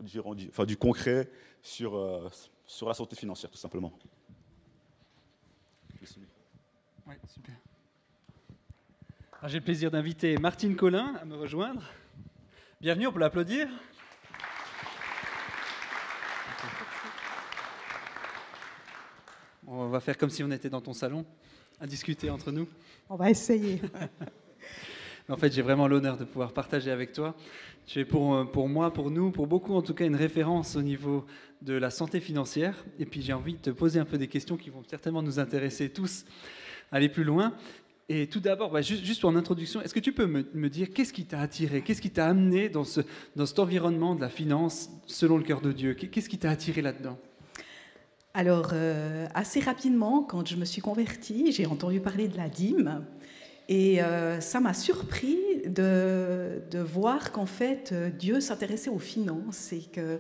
enfin, du concret sur la santé financière, tout simplement. Ouais, super. Alors, j'ai le plaisir d'inviter Martine Collin à me rejoindre. Bienvenue, on peut l'applaudir. On va faire comme si on était dans ton salon, à discuter entre nous. On va essayer. En fait, j'ai vraiment l'honneur de pouvoir partager avec toi. Tu es pour moi, pour nous, pour beaucoup en tout cas, une référence au niveau de la santé financière. Et puis j'ai envie de te poser un peu des questions qui vont certainement nous intéresser tous à aller plus loin. Et tout d'abord, juste en introduction, est-ce que tu peux me dire qu'est-ce qui t'a attiré, qu'est-ce qui t'a amené dans cet environnement de la finance selon le cœur de Dieu? Qu'est-ce qui t'a attiré là-dedans? Alors, assez rapidement, quand je me suis convertie, j'ai entendu parler de la dîme. Et ça m'a surpris de voir qu'en fait, Dieu s'intéressait aux finances et que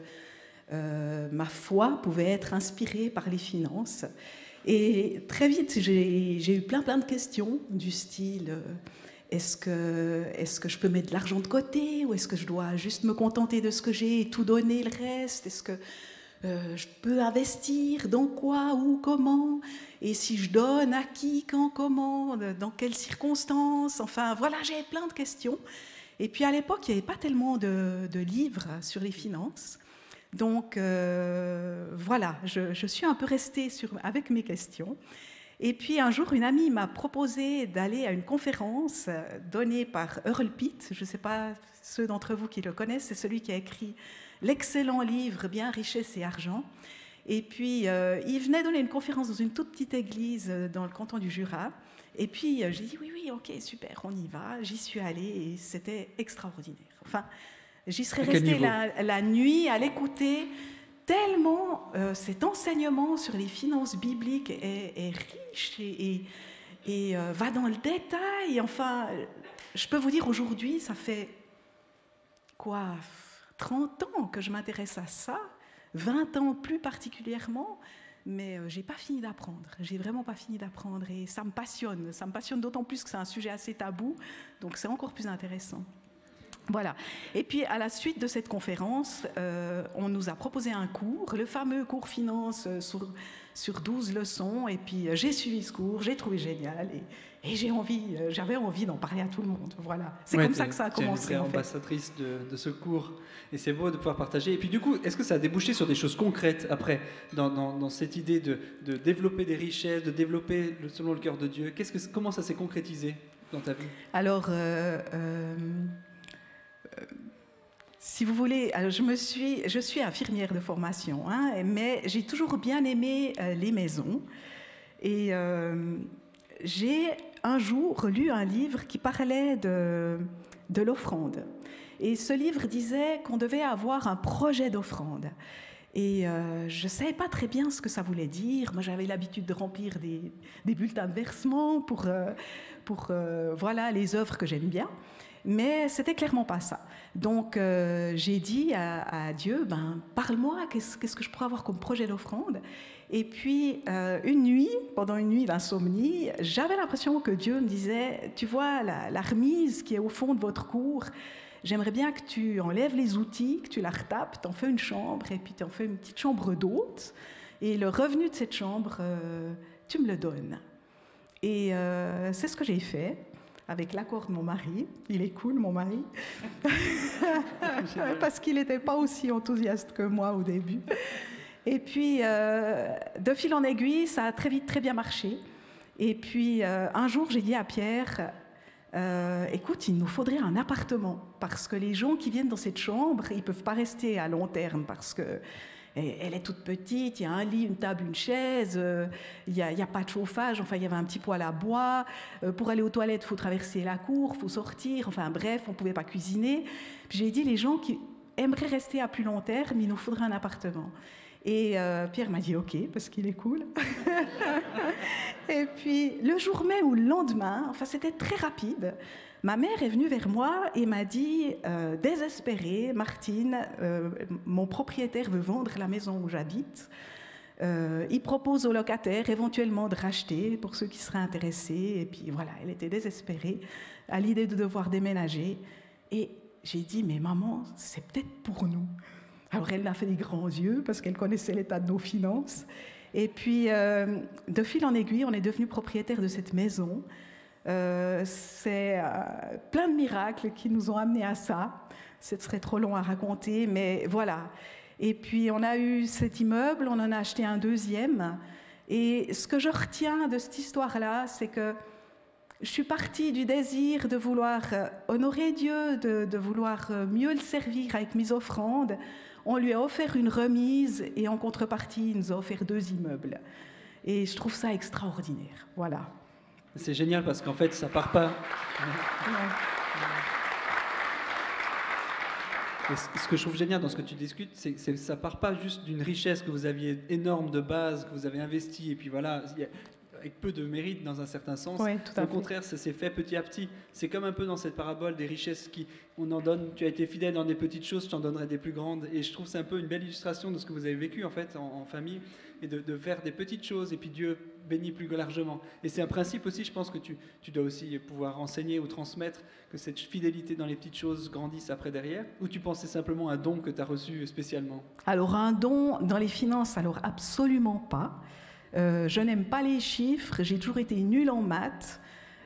ma foi pouvait être inspirée par les finances. Et très vite, j'ai eu plein de questions du style est-ce que je peux mettre de l'argent de côté ou est-ce que je dois juste me contenter de ce que j'ai et tout donner le reste? Est-ce que je peux investir dans quoi, où, comment? Et si je donne, à qui, quand, comment, dans quelles circonstances? Enfin, voilà, j'avais plein de questions. Et puis à l'époque, il n'y avait pas tellement de livres sur les finances. Donc voilà, je suis un peu restée avec mes questions. Et puis un jour, une amie m'a proposé d'aller à une conférence donnée par Earl Pitt. Je ne sais pas ceux d'entre vous qui le connaissent, c'est celui qui a écrit l'excellent livre Bien, richesse et argent. Et puis il venait donner une conférence dans une toute petite église dans le canton du Jura. Et puis j'ai dit oui, ok, super, on y va. J'y suis allée et c'était extraordinaire. Enfin, j'y serais restée la nuit à l'écouter, tellement cet enseignement sur les finances bibliques est riche et va dans le détail. Enfin, je peux vous dire aujourd'hui, ça fait quoi, 30 ans que je m'intéresse à ça, 20 ans plus particulièrement, mais j'ai pas fini d'apprendre. J'ai vraiment pas fini d'apprendre et ça me passionne. Ça me passionne d'autant plus que c'est un sujet assez tabou, donc c'est encore plus intéressant. Voilà. Et puis, à la suite de cette conférence, on nous a proposé un cours, le fameux cours finance sur 12 leçons. Et puis, j'ai suivi ce cours, j'ai trouvé génial. Et j'avais envie d'en parler à tout le monde. Voilà. C'est comme ça que ça a commencé. Tu es ambassadrice de ce cours. Et c'est beau de pouvoir partager. Et puis, du coup, est-ce que ça a débouché sur des choses concrètes après, dans cette idée de développer des richesses, de développer selon le cœur de Dieu? Comment ça s'est concrétisé dans ta vie? Alors, si vous voulez, je suis infirmière de formation, hein, mais j'ai toujours bien aimé les maisons. Et j'ai un jour lu un livre qui parlait de l'offrande. Et ce livre disait qu'on devait avoir un projet d'offrande. Et je ne savais pas très bien ce que ça voulait dire. Moi, j'avais l'habitude de remplir des bulletins de versement pour voilà, les œuvres que j'aime bien. Mais c'était clairement pas ça. Donc j'ai dit à Dieu, parle-moi, qu'est-ce que je pourrais avoir comme projet d'offrande? Et puis pendant une nuit d'insomnie, j'avais l'impression que Dieu me disait, tu vois la remise qui est au fond de votre cour, j'aimerais bien que tu enlèves les outils, que tu la retapes, t'en fais une chambre et puis t'en fais une petite chambre d'hôte et le revenu de cette chambre, tu me le donnes. Et c'est ce que j'ai fait. Avec l'accord de mon mari. Il est cool, mon mari. Parce qu'il n'était pas aussi enthousiaste que moi au début. Et puis, de fil en aiguille, ça a très bien marché. Et puis, un jour, j'ai dit à Pierre, écoute, il nous faudrait un appartement. Parce que les gens qui viennent dans cette chambre, ils ne peuvent pas rester à long terme. Parce que elle est toute petite, il y a un lit, une table, une chaise, il n'y a pas de chauffage, enfin il y avait un petit poêle à bois, pour aller aux toilettes il faut traverser la cour, il faut sortir, enfin bref, on ne pouvait pas cuisiner. Puis j'ai dit les gens qui aimeraient rester à plus long terme, il nous faudrait un appartement. Et Pierre m'a dit ok, parce qu'il est cool. Et puis le jour même ou le lendemain, enfin c'était très rapide, ma mère est venue vers moi et m'a dit, désespérée, Martine, mon propriétaire veut vendre la maison où j'habite. Il propose aux locataires éventuellement de racheter pour ceux qui seraient intéressés. Et puis voilà, elle était désespérée à l'idée de devoir déménager. Et j'ai dit, mais maman, c'est peut-être pour nous. Alors elle a fait des grands yeux parce qu'elle connaissait l'état de nos finances. Et puis, de fil en aiguille, on est devenu propriétaire de cette maison. C'est plein de miracles qui nous ont amenés à ça. Ce serait trop long à raconter, mais voilà. Et puis, on a eu cet immeuble, on en a acheté un deuxième. Et ce que je retiens de cette histoire-là, c'est que je suis partie du désir de vouloir honorer Dieu, de vouloir mieux le servir avec mes offrandes. On lui a offert une remise et en contrepartie, il nous a offert 2 immeubles. Et je trouve ça extraordinaire. Voilà. C'est génial parce qu'en fait, ça part pas. Et ce que je trouve génial dans ce que tu discutes, c'est que ça part pas juste d'une richesse que vous aviez énorme de base, que vous avez investi, et puis voilà, avec peu de mérite dans un certain sens. Oui, tout à fait. Au contraire, ça s'est fait petit à petit. C'est comme un peu dans cette parabole des richesses on en donne. Tu as été fidèle dans des petites choses, je t'en donnerai des plus grandes. Et je trouve que c'est un peu une belle illustration de ce que vous avez vécu en fait en famille, et de faire des petites choses, et puis Dieu bénit plus largement. Et c'est un principe aussi, je pense que tu dois aussi pouvoir enseigner ou transmettre, que cette fidélité dans les petites choses grandisse après derrière. Ou tu pensais simplement à un don que tu as reçu spécialement? Alors un don dans les finances, alors absolument pas. Je n'aime pas les chiffres, j'ai toujours été nulle en maths,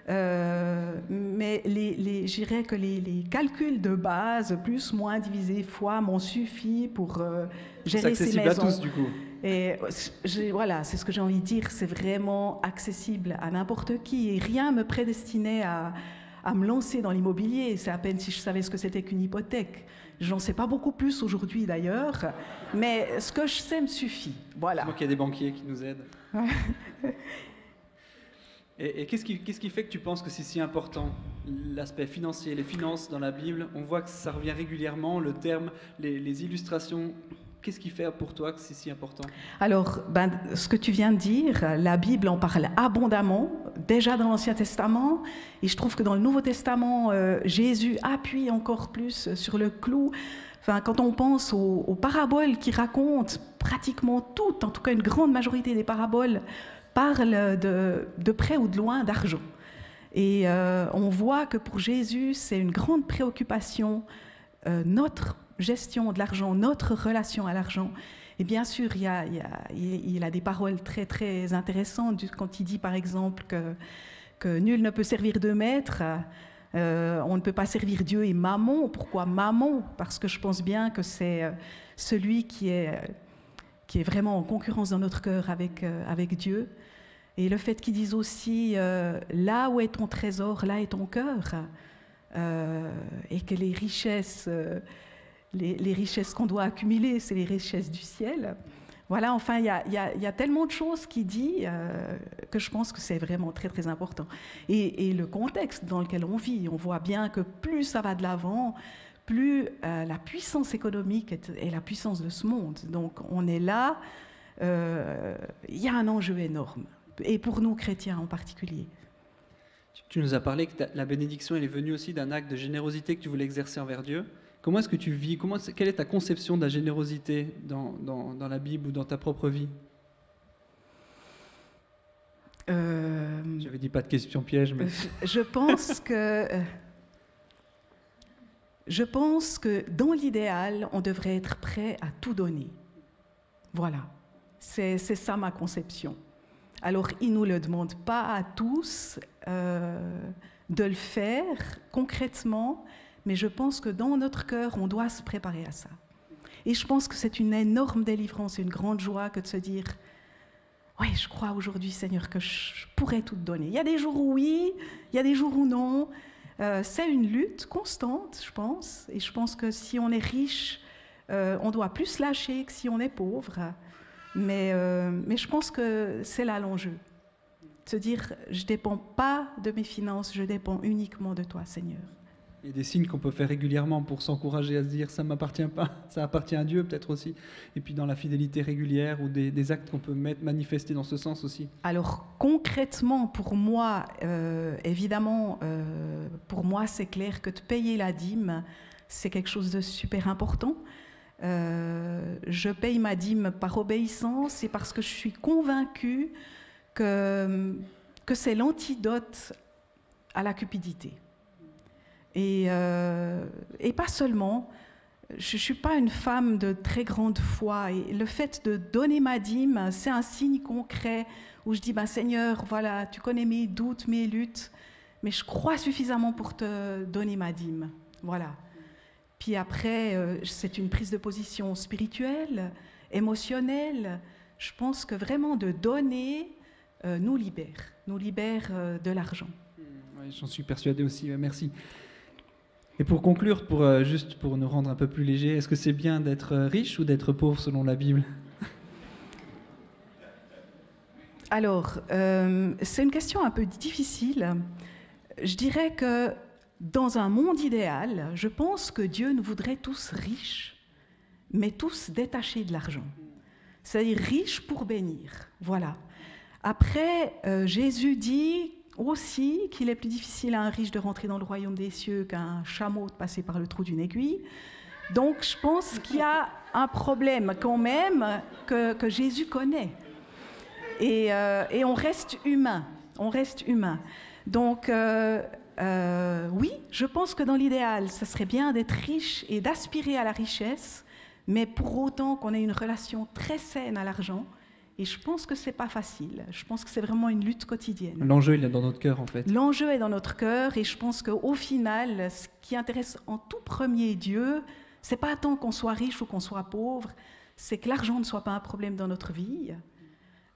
mais je dirais que les calculs de base, plus, moins, divisé, fois, m'ont suffi pour gérer ces maisons. C'est accessible à tous, du coup. Et voilà, c'est ce que j'ai envie de dire, c'est vraiment accessible à n'importe qui, et rien me prédestinait à me lancer dans l'immobilier. C'est à peine si je savais ce que c'était qu'une hypothèque. J'en sais pas beaucoup plus aujourd'hui d'ailleurs, mais ce que je sais me suffit. Voilà. C'est moi qu'il y a des banquiers qui nous aident. Et qu'est-ce qui fait que tu penses que c'est si important, l'aspect financier, les finances dans la Bible? On voit que ça revient régulièrement, le terme, les illustrations. Qu'est-ce qui fait pour toi que c'est si important? Alors, ce que tu viens de dire, la Bible en parle abondamment, déjà dans l'Ancien Testament, et je trouve que dans le Nouveau Testament, Jésus appuie encore plus sur le clou. Enfin, quand on pense aux paraboles qui racontent pratiquement toutes, en tout cas une grande majorité des paraboles, parlent de près ou de loin d'argent. Et on voit que pour Jésus, c'est une grande préoccupation, notre gestion de l'argent, notre relation à l'argent. Et bien sûr, il a des paroles très, très intéressantes quand il dit, par exemple, que nul ne peut servir 2 maîtres. On ne peut pas servir Dieu et Mammon. Pourquoi Mammon? Parce que je pense bien que c'est celui qui est vraiment en concurrence dans notre cœur avec Dieu. Et le fait qu'ils disent aussi, là où est ton trésor, là est ton cœur. Et que les richesses... Les richesses qu'on doit accumuler, c'est les richesses du ciel. Voilà, enfin, il y a tellement de choses qui dit que je pense que c'est vraiment très, très important. Et le contexte dans lequel on vit, on voit bien que plus ça va de l'avant, plus la puissance économique est la puissance de ce monde. Donc, on est là, il y a un enjeu énorme, et pour nous, chrétiens en particulier. Tu nous as parlé que la bénédiction, elle est venue aussi d'un acte de générosité que tu voulais exercer envers Dieu. Comment est-ce que tu vis? Quelle est ta conception de la générosité dans la Bible ou dans ta propre vie? J'avais dit pas de questions pièges, mais... Je pense que dans l'idéal, on devrait être prêt à tout donner. Voilà, c'est ça ma conception. Alors, il ne nous le demande pas à tous de le faire concrètement, mais je pense que dans notre cœur, on doit se préparer à ça. Et je pense que c'est une énorme délivrance, une grande joie que de se dire « Oui, je crois aujourd'hui, Seigneur, que je pourrais tout te donner. » Il y a des jours où oui, il y a des jours où non. C'est une lutte constante, je pense. Et je pense que si on est riche, on doit plus lâcher que si on est pauvre. Mais je pense que c'est là l'enjeu. Se dire « Je ne dépends pas de mes finances, je dépends uniquement de toi, Seigneur. » Il y a des signes qu'on peut faire régulièrement pour s'encourager à se dire « ça ne m'appartient pas, ça appartient à Dieu » peut-être aussi. Et puis dans la fidélité régulière ou des actes qu'on peut manifester dans ce sens aussi. Alors concrètement, pour moi, évidemment, pour moi c'est clair que de payer la dîme, c'est quelque chose de super important. Je paye ma dîme par obéissance et parce que je suis convaincue que c'est l'antidote à la cupidité. Et pas seulement, je ne suis pas une femme de très grande foi. Et le fait de donner ma dîme, c'est un signe concret où je dis, Seigneur, voilà, tu connais mes doutes, mes luttes, mais je crois suffisamment pour te donner ma dîme. Voilà. Puis après, c'est une prise de position spirituelle, émotionnelle. Je pense que vraiment de donner nous libère de l'argent. Oui, j'en suis persuadé aussi, merci. Et pour conclure, juste pour nous rendre un peu plus légers, est-ce que c'est bien d'être riche ou d'être pauvre selon la Bible ? Alors, c'est une question un peu difficile. Je dirais que dans un monde idéal, je pense que Dieu nous voudrait tous riches, mais tous détachés de l'argent. C'est-à-dire riches pour bénir. Voilà. Après, Jésus dit aussi qu'il est plus difficile à un riche de rentrer dans le royaume des cieux qu'à un chameau de passer par le trou d'une aiguille. Donc, je pense qu'il y a un problème quand même que Jésus connaît. Et on reste humain. On reste humain. Donc, oui, je pense que dans l'idéal, ça serait bien d'être riche et d'aspirer à la richesse, mais pour autant qu'on ait une relation très saine à l'argent. Et je pense que ce n'est pas facile. Je pense que c'est vraiment une lutte quotidienne. L'enjeu, il est dans notre cœur, en fait. L'enjeu est dans notre cœur, et je pense qu'au final, ce qui intéresse en tout premier Dieu, ce n'est pas tant qu'on soit riche ou qu'on soit pauvre, c'est que l'argent ne soit pas un problème dans notre vie.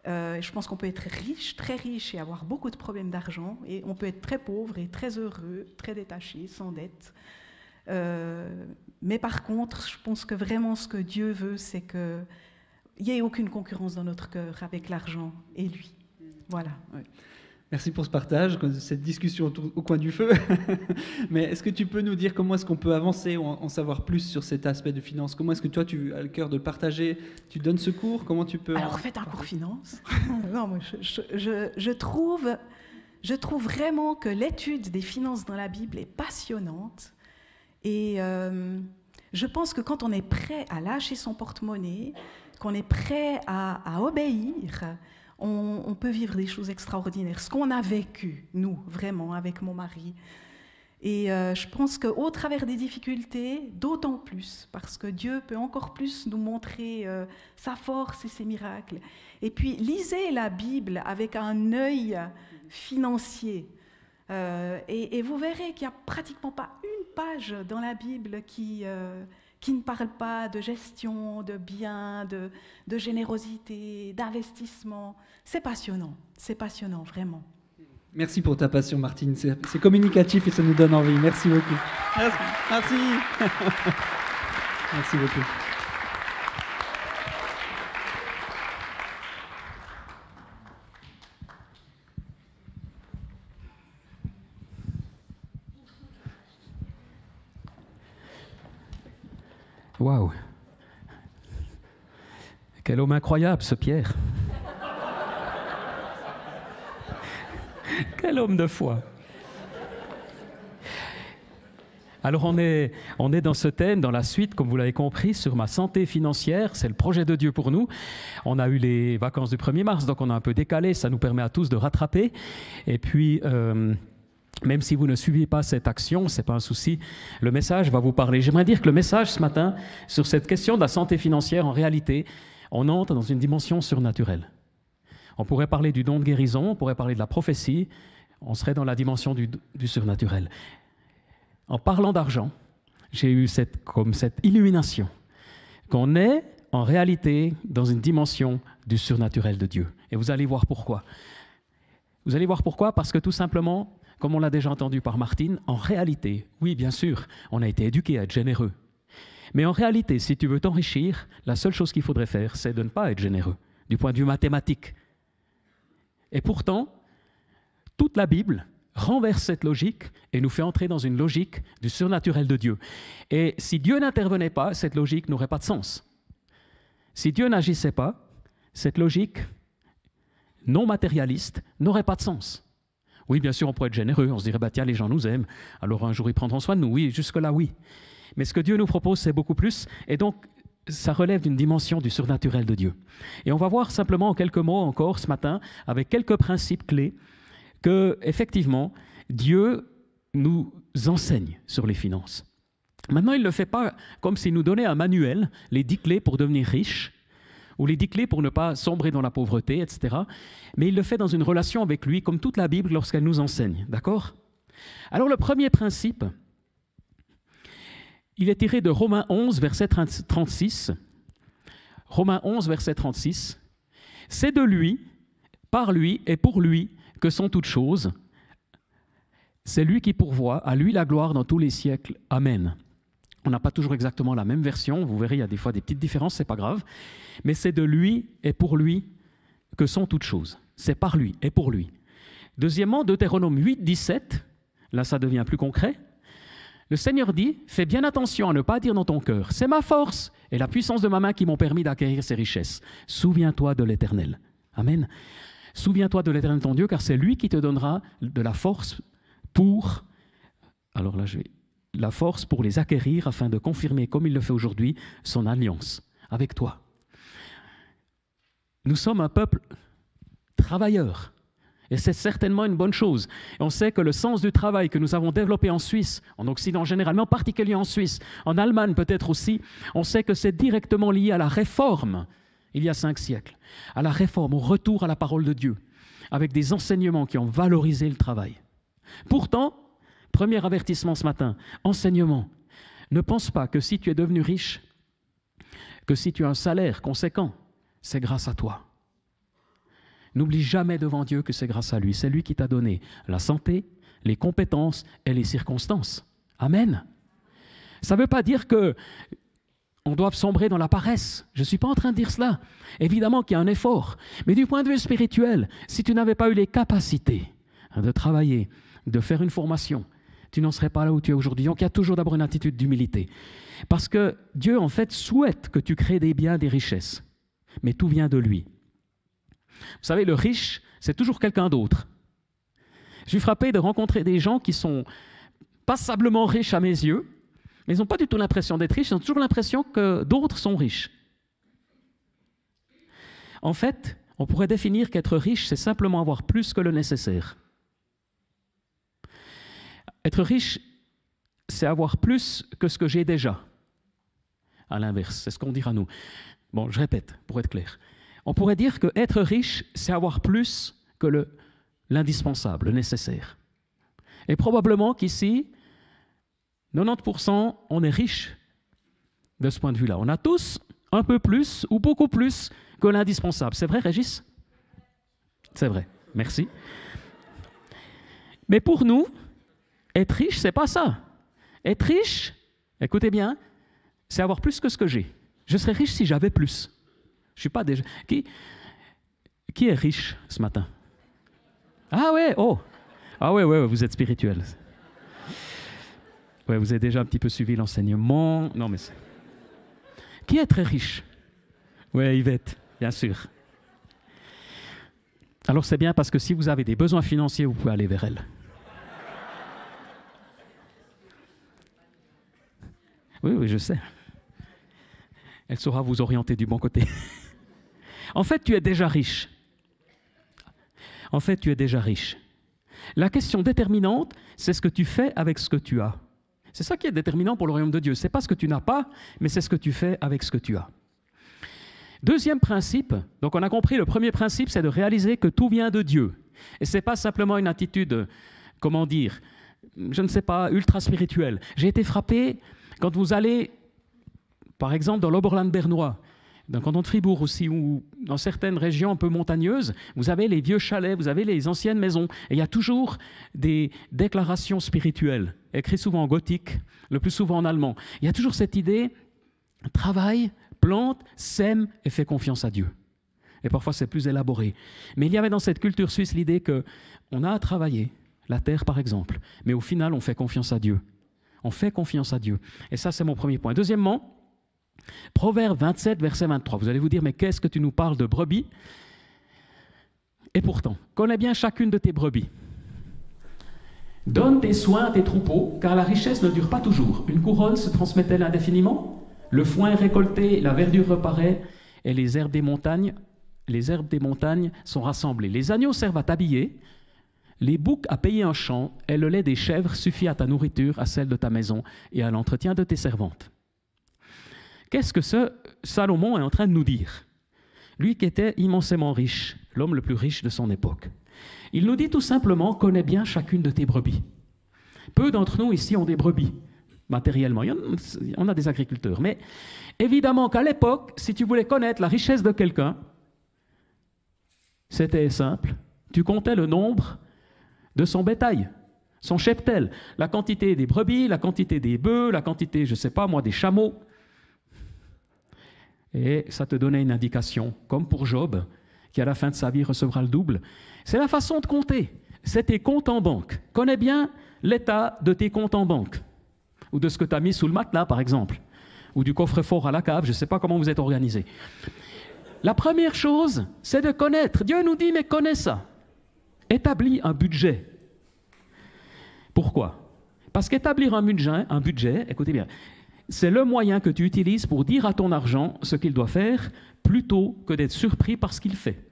Je pense qu'on peut être riche, très riche, et avoir beaucoup de problèmes d'argent, et on peut être très pauvre et très heureux, très détaché, sans dette. Mais par contre, je pense que vraiment ce que Dieu veut, c'est qu'il n'y ait aucune concurrence dans notre cœur avec l'argent et lui. Voilà. Ouais. Merci pour ce partage, cette discussion au coin du feu. Mais est-ce que tu peux nous dire comment est-ce qu'on peut avancer ou en savoir plus sur cet aspect de finance ? Comment est-ce que toi, tu as le cœur de le partager ? Tu donnes ce cours ? Comment tu peux... Alors, faites un cours finance. Non, moi, je trouve vraiment que l'étude des finances dans la Bible est passionnante. Et je pense que quand on est prêt à lâcher son porte-monnaie, qu'on est prêt à obéir, on peut vivre des choses extraordinaires. Ce qu'on a vécu, nous, vraiment, avec mon mari. Et je pense qu'au travers des difficultés, d'autant plus, parce que Dieu peut encore plus nous montrer sa force et ses miracles. Et puis, lisez la Bible avec un œil financier. Et vous verrez qu'il n'y a pratiquement pas une page dans la Bible qui ne parle pas de gestion, de biens, de générosité, d'investissement. C'est passionnant, vraiment. Merci pour ta passion, Martine. C'est communicatif et ça nous donne envie. Merci beaucoup. Merci. Merci beaucoup. Waouh! Quel homme incroyable, ce Pierre! Quel homme de foi! Alors on est dans ce thème, dans la suite, comme vous l'avez compris, sur ma santé financière. C'est le projet de Dieu pour nous. On a eu les vacances du 1er mars, donc on a un peu décalé. Ça nous permet à tous de rattraper. Et puis... même si vous ne suivez pas cette action, ce n'est pas un souci, le message va vous parler. J'aimerais dire que le message ce matin, sur cette question de la santé financière, en réalité, on entre dans une dimension surnaturelle. On pourrait parler du don de guérison, on pourrait parler de la prophétie, on serait dans la dimension du surnaturel. En parlant d'argent, j'ai eu cette illumination qu'on est en réalité dans une dimension du surnaturel de Dieu. Et vous allez voir pourquoi. Vous allez voir pourquoi, parce que tout simplement... Comme on l'a déjà entendu par Martine, en réalité, oui, bien sûr, on a été éduqué à être généreux. Mais en réalité, si tu veux t'enrichir, la seule chose qu'il faudrait faire, c'est de ne pas être généreux, du point de vue mathématique. Et pourtant, toute la Bible renverse cette logique et nous fait entrer dans une logique du surnaturel de Dieu. Et si Dieu n'intervenait pas, cette logique n'aurait pas de sens. Si Dieu n'agissait pas, cette logique non matérialiste n'aurait pas de sens. Oui, bien sûr, on pourrait être généreux, on se dirait, tiens, les gens nous aiment, alors un jour ils prendront soin de nous. Oui, jusque-là, oui. Mais ce que Dieu nous propose, c'est beaucoup plus, et donc ça relève d'une dimension du surnaturel de Dieu. Et on va voir simplement en quelques mots encore ce matin, avec quelques principes clés, que, effectivement, Dieu nous enseigne sur les finances. Maintenant, il ne le fait pas comme s'il nous donnait un manuel, les 10 clés pour devenir riche, ou les 10 clés pour ne pas sombrer dans la pauvreté, etc. Mais il le fait dans une relation avec lui, comme toute la Bible lorsqu'elle nous enseigne. D'accord ? Alors le premier principe, il est tiré de Romains 11, verset 36. Romains 11, verset 36. « C'est de lui, par lui et pour lui que sont toutes choses. C'est lui qui pourvoit, à lui la gloire dans tous les siècles. Amen. » On n'a pas toujours exactement la même version, vous verrez, il y a des fois des petites différences, ce n'est pas grave. Mais c'est de lui et pour lui que sont toutes choses. C'est par lui et pour lui. Deuxièmement, Deutéronome 8, 17, là ça devient plus concret. Le Seigneur dit, fais bien attention à ne pas dire dans ton cœur, c'est ma force et la puissance de ma main qui m'ont permis d'acquérir ces richesses. Souviens-toi de l'Éternel. Amen. Souviens-toi de l'Éternel ton Dieu, car c'est lui qui te donnera de la force pour... Alors là, la force pour les acquérir afin de confirmer, comme il le fait aujourd'hui, son alliance avec toi. Nous sommes un peuple travailleur. Et c'est certainement une bonne chose. Et on sait que le sens du travail que nous avons développé en Suisse, en Occident généralement, en particulier en Suisse, en Allemagne peut-être aussi, on sait que c'est directement lié à la réforme, il y a 5 siècles, à la réforme, au retour à la parole de Dieu, avec des enseignements qui ont valorisé le travail. Pourtant, premier avertissement ce matin, enseignement, ne pense pas que si tu es devenu riche, que si tu as un salaire conséquent, c'est grâce à toi. N'oublie jamais devant Dieu que c'est grâce à lui. C'est lui qui t'a donné la santé, les compétences et les circonstances. Amen. Ça ne veut pas dire qu'on doit sombrer dans la paresse. Je ne suis pas en train de dire cela. Évidemment qu'il y a un effort. Mais du point de vue spirituel, si tu n'avais pas eu les capacités de travailler, de faire une formation, tu n'en serais pas là où tu es aujourd'hui. Donc il y a toujours d'abord une attitude d'humilité. Parce que Dieu, en fait, souhaite que tu crées des biens, des richesses. Mais tout vient de lui. Vous savez, le riche, c'est toujours quelqu'un d'autre. Je suis frappé de rencontrer des gens qui sont passablement riches à mes yeux, mais ils n'ont pas du tout l'impression d'être riches, ils ont toujours l'impression que d'autres sont riches. En fait, on pourrait définir qu'être riche, c'est simplement avoir plus que le nécessaire. Être riche, c'est avoir plus que ce que j'ai déjà. À l'inverse, c'est ce qu'on dira nous. Bon, je répète, pour être clair. On pourrait dire qu'être riche, c'est avoir plus que l'indispensable, le nécessaire. Et probablement qu'ici, 90%, on est riche de ce point de vue-là. On a tous un peu plus ou beaucoup plus que l'indispensable. C'est vrai, Régis ? C'est vrai, merci. Mais pour nous, être riche, c'est pas ça. Être riche, écoutez bien, c'est avoir plus que ce que j'ai. Je serais riche si j'avais plus. Je suis pas déjà... Qui est riche ce matin? Ah ouais, oh. Ah ouais, vous êtes spirituel. Ouais, vous avez déjà un petit peu suivi l'enseignement. Non, mais c'est... Qui est très riche? Ouais, Yvette, bien sûr. Alors c'est bien parce que si vous avez des besoins financiers, vous pouvez aller vers elle. Oui, je sais. Elle saura vous orienter du bon côté. En fait, tu es déjà riche. En fait, tu es déjà riche. La question déterminante, c'est ce que tu fais avec ce que tu as. C'est ça qui est déterminant pour le royaume de Dieu. Ce n'est pas ce que tu n'as pas, mais c'est ce que tu fais avec ce que tu as. Deuxième principe, donc on a compris, le premier principe, c'est de réaliser que tout vient de Dieu. Et ce n'est pas simplement une attitude, comment dire, je ne sais pas, ultra spirituelle. J'ai été frappé quand vous allez, par exemple, dans l'Oberland bernois, dans le canton de Fribourg aussi, ou dans certaines régions un peu montagneuses, vous avez les vieux chalets, vous avez les anciennes maisons, et il y a toujours des déclarations spirituelles, écrites souvent en gothique, le plus souvent en allemand. Il y a toujours cette idée, travaille, plante, sème et fais confiance à Dieu. Et parfois c'est plus élaboré. Mais il y avait dans cette culture suisse l'idée qu'on a à travailler, la terre par exemple, mais au final on fait confiance à Dieu. On fait confiance à Dieu. Et ça c'est mon premier point. Deuxièmement, Proverbe 27, verset 23. Vous allez vous dire, mais qu'est-ce que tu nous parles de brebis? Et pourtant, connais bien chacune de tes brebis. Donne tes soins à tes troupeaux, car la richesse ne dure pas toujours. Une couronne se transmet-elle indéfiniment? Le foin est récolté, la verdure reparaît, et les herbes des montagnes sont rassemblées. Les agneaux servent à t'habiller, Les boucs à payer un champ et le lait des chèvres suffit à ta nourriture, à celle de ta maison et à l'entretien de tes servantes. Qu'est-ce que ce Salomon est en train de nous dire? Lui qui était immensément riche, l'homme le plus riche de son époque. Il nous dit tout simplement, connais bien chacune de tes brebis. Peu d'entre nous ici ont des brebis, matériellement. On a des agriculteurs. Mais évidemment qu'à l'époque, si tu voulais connaître la richesse de quelqu'un, c'était simple. Tu comptais le nombre de son bétail, son cheptel, la quantité des brebis, la quantité des bœufs, la quantité, je ne sais pas moi, des chameaux. Et ça te donnait une indication, comme pour Job, qui à la fin de sa vie recevra le double. C'est la façon de compter. C'est tes comptes en banque. Connais bien l'état de tes comptes en banque. Ou de ce que tu as mis sous le matelas, par exemple. Ou du coffre-fort à la cave, je ne sais pas comment vous êtes organisé. La première chose, c'est de connaître. Dieu nous dit, mais connais ça. Établis un budget. Pourquoi? Parce qu'établir un budget, écoutez bien, c'est le moyen que tu utilises pour dire à ton argent ce qu'il doit faire, plutôt que d'être surpris par ce qu'il fait.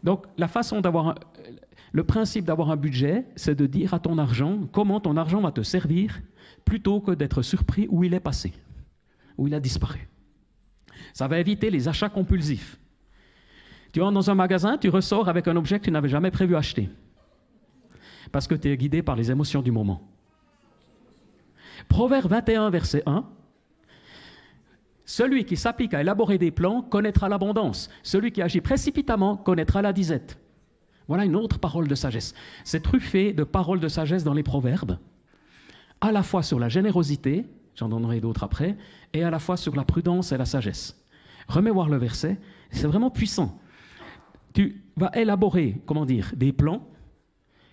Donc, le principe d'avoir un budget, c'est de dire à ton argent comment ton argent va te servir, plutôt que d'être surpris où il est passé, où il a disparu. Ça va éviter les achats compulsifs. Tu entres dans un magasin, tu ressors avec un objet que tu n'avais jamais prévu acheter, parce que tu es guidé par les émotions du moment. Proverbe 21, verset 1. Celui qui s'applique à élaborer des plans connaîtra l'abondance. Celui qui agit précipitamment connaîtra la disette. Voilà une autre parole de sagesse. C'est truffé de paroles de sagesse dans les proverbes, à la fois sur la générosité, j'en donnerai d'autres après, et à la fois sur la prudence et la sagesse. Remets voir le verset, c'est vraiment puissant. Tu vas élaborer, des plans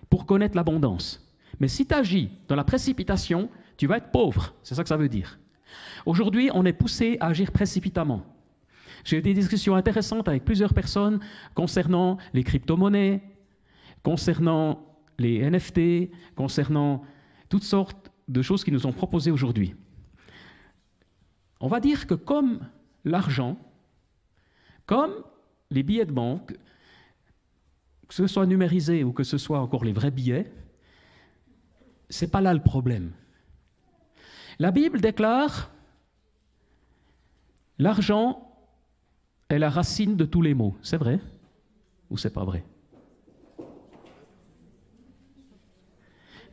pour connaître l'abondance. Mais si tu agis dans la précipitation, tu vas être pauvre, c'est ça que ça veut dire. Aujourd'hui, on est poussé à agir précipitamment. J'ai eu des discussions intéressantes avec plusieurs personnes concernant les crypto-monnaies, concernant les NFT, concernant toutes sortes de choses qui nous sont proposées aujourd'hui. On va dire que comme l'argent, comme les billets de banque, que ce soit numérisé ou que ce soit encore les vrais billets, ce n'est pas là le problème. La Bible déclare « L'argent est la racine de tous les maux ». C'est vrai ou c'est pas vrai?